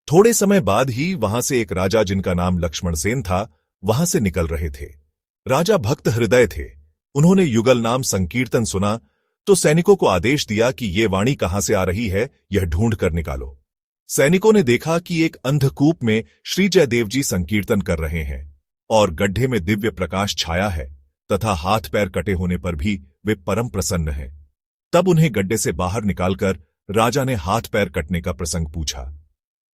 थोड़े समय बाद ही वहां से एक राजा जिनका नाम लक्ष्मण सेन था वहां से निकल रहे थे। राजा भक्त हृदय थे। उन्होंने युगल नाम संकीर्तन सुना तो सैनिकों को आदेश दिया कि ये वाणी कहां से आ रही है, यह ढूंढ कर निकालो। सैनिकों ने देखा कि एक अंधकूप में श्री जयदेव जी संकीर्तन कर रहे हैं और गड्ढे में दिव्य प्रकाश छाया है तथा हाथ पैर कटे होने पर भी वे परम प्रसन्न हैं। तब उन्हें गड्ढे से बाहर निकालकर राजा ने हाथ पैर कटने का प्रसंग पूछा।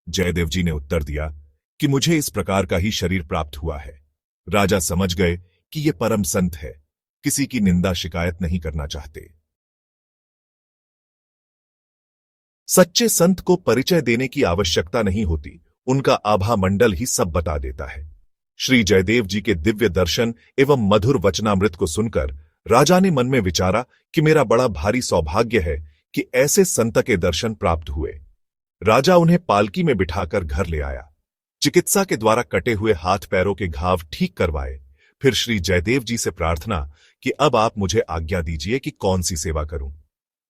जयदेव जी ने उत्तर दिया कि मुझे इस प्रकार का ही शरीर प्राप्त हुआ है। राजा समझ गए कि ये परम संत है, किसी की निंदा शिकायत नहीं करना चाहते। सच्चे संत को परिचय देने की आवश्यकता नहीं होती, उनका आभा मंडल ही सब बता देता है। श्री जयदेव जी के दिव्य दर्शन एवं मधुर वचनामृत को सुनकर राजा ने मन में विचारा कि मेरा बड़ा भारी सौभाग्य है कि ऐसे संत के दर्शन प्राप्त हुए। राजा उन्हें पालकी में बिठाकर घर ले आया। चिकित्सा के द्वारा कटे हुए हाथ पैरों के घाव ठीक करवाए। फिर श्री जयदेव जी से प्रार्थना कि अब आप मुझे आज्ञा दीजिए कि कौन सी सेवा करूं।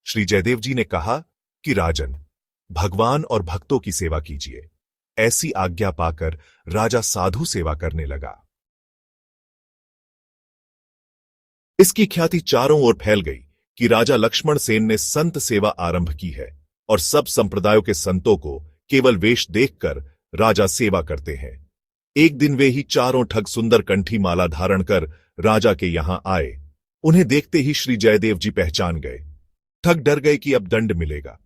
श्री जयदेव जी ने कहा कि राजन, भगवान और भक्तों की सेवा कीजिए। ऐसी आज्ञा पाकर राजा साधु सेवा करने लगा। इसकी ख्याति चारों ओर फैल गई कि राजा लक्ष्मण सेन ने संत सेवा आरंभ की है और सब संप्रदायों के संतों को केवल वेश देखकर राजा सेवा करते हैं। एक दिन वे ही चारों ठग सुंदर कंठी माला धारण कर राजा के यहां आए। उन्हें देखते ही श्री जयदेव जी पहचान गए। ठग डर गए कि अब दंड मिलेगा।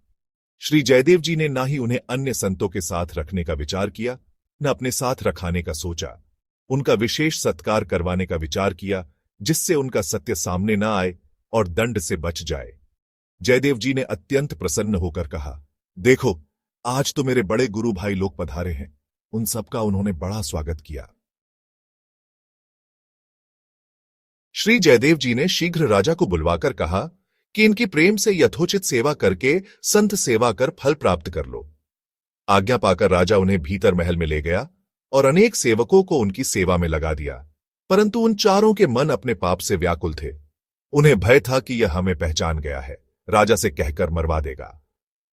श्री जयदेव जी ने ना ही उन्हें अन्य संतों के साथ रखने का विचार किया, न अपने साथ रखाने का सोचा। उनका विशेष सत्कार करवाने का विचार किया, जिससे उनका सत्य सामने न आए और दंड से बच जाए। जयदेव जी ने अत्यंत प्रसन्न होकर कहा, देखो, आज तो मेरे बड़े गुरु भाई लोग पधारे हैं। उन सबका उन्होंने बड़ा स्वागत किया। श्री जयदेव जी ने शीघ्र राजा को बुलवाकर कहा कि इनकी प्रेम से यथोचित सेवा करके संत सेवा कर फल प्राप्त कर लो। आज्ञा पाकर राजा उन्हें भीतर महल में ले गया और अनेक सेवकों को उनकी सेवा में लगा दिया। परंतु उन चारों के मन अपने पाप से व्याकुल थे। उन्हें भय था कि यह हमें पहचान गया है, राजा से कहकर मरवा देगा।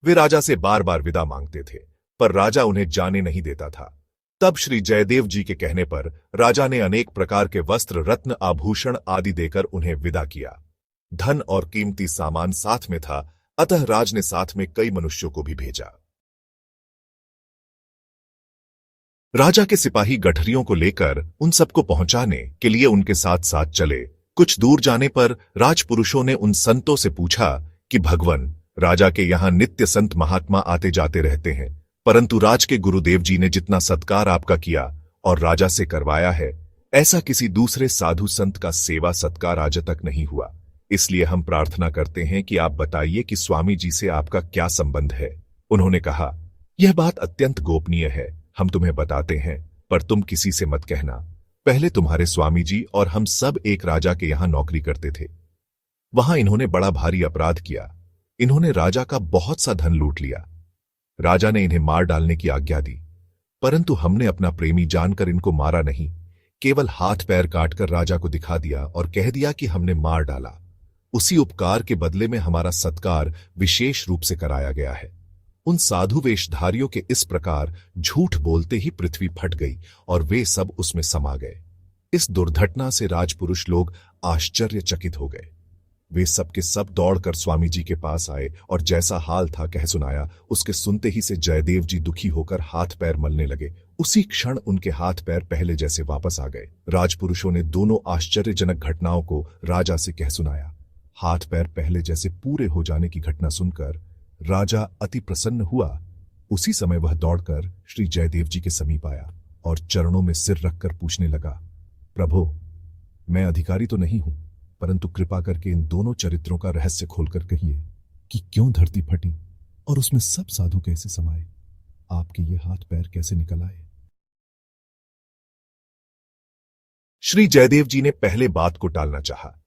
वे राजा से बार बार विदा मांगते थे, पर राजा उन्हें जाने नहीं देता था। तब श्री जयदेव जी के कहने पर राजा ने अनेक प्रकार के वस्त्र, रत्न, आभूषण आदि देकर उन्हें विदा किया। धन और कीमती सामान साथ में था, अतः राज ने साथ में कई मनुष्यों को भी भेजा। राजा के सिपाही गठरियों को लेकर उन सबको पहुंचाने के लिए उनके साथ साथ चले। कुछ दूर जाने पर राजपुरुषों ने उन संतों से पूछा कि भगवन, राजा के यहां नित्य संत महात्मा आते जाते रहते हैं, परंतु राज के गुरुदेव जी ने जितना सत्कार आपका किया और राजा से करवाया है, ऐसा किसी दूसरे साधु संत का सेवा सत्कार आज तक नहीं हुआ। इसलिए हम प्रार्थना करते हैं कि आप बताइए कि स्वामी जी से आपका क्या संबंध है। उन्होंने कहा, यह बात अत्यंत गोपनीय है, हम तुम्हें बताते हैं, पर तुम किसी से मत कहना। पहले तुम्हारे स्वामी जी और हम सब एक राजा के यहां नौकरी करते थे। वहां इन्होंने बड़ा भारी अपराध किया। इन्होंने राजा का बहुत सा धन लूट लिया। राजा ने इन्हें मार डालने की आज्ञा दी, परंतु हमने अपना प्रेमी जानकर इनको मारा नहीं, केवल हाथ पैर काटकर राजा को दिखा दिया और कह दिया कि हमने मार डाला। उसी उपकार के बदले में हमारा सत्कार विशेष रूप से कराया गया है। उन साधु वेशधारियों के इस प्रकार झूठ बोलते ही पृथ्वी फट गई और वे सब उसमें समा गए। इस दुर्घटना से राजपुरुष लोग आश्चर्यचकित हो गए। वे सब के सब दौड़कर स्वामी जी के पास आए और जैसा हाल था कह सुनाया। उसके सुनते ही से जयदेव जी दुखी होकर हाथ पैर मलने लगे। उसी क्षण उनके हाथ पैर पहले जैसे वापस आ गए। राजपुरुषों ने दोनों आश्चर्यजनक घटनाओं को राजा से कह सुनाया। हाथ पैर पहले जैसे पूरे हो जाने की घटना सुनकर राजा अति प्रसन्न हुआ। उसी समय वह दौड़कर श्री जयदेव जी के समीप आया और चरणों में सिर रखकर पूछने लगा, प्रभु, मैं अधिकारी तो नहीं हूं, परंतु कृपा करके इन दोनों चरित्रों का रहस्य खोलकर कहिए कि क्यों धरती फटी और उसमें सब साधु कैसे समाये, आपके ये हाथ पैर कैसे निकल आए। श्री जयदेव जी ने पहले बात को टालना चाहा।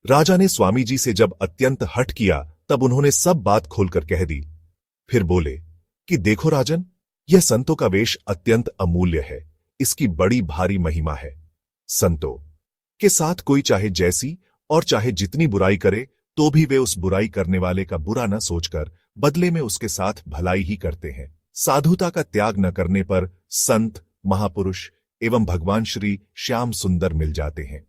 राजा ने स्वामी जी से जब अत्यंत हठ किया तब उन्होंने सब बात खोलकर कह दी। फिर बोले कि देखो राजन, यह संतों का वेश अत्यंत अमूल्य है, इसकी बड़ी भारी महिमा है। संतों के साथ कोई चाहे जैसी और चाहे जितनी बुराई करे तो भी वे उस बुराई करने वाले का बुरा न सोचकर बदले में उसके साथ भलाई ही करते हैं। साधुता का त्याग न करने पर संत, महापुरुष एवं भगवान श्री श्याम सुंदर मिल जाते हैं।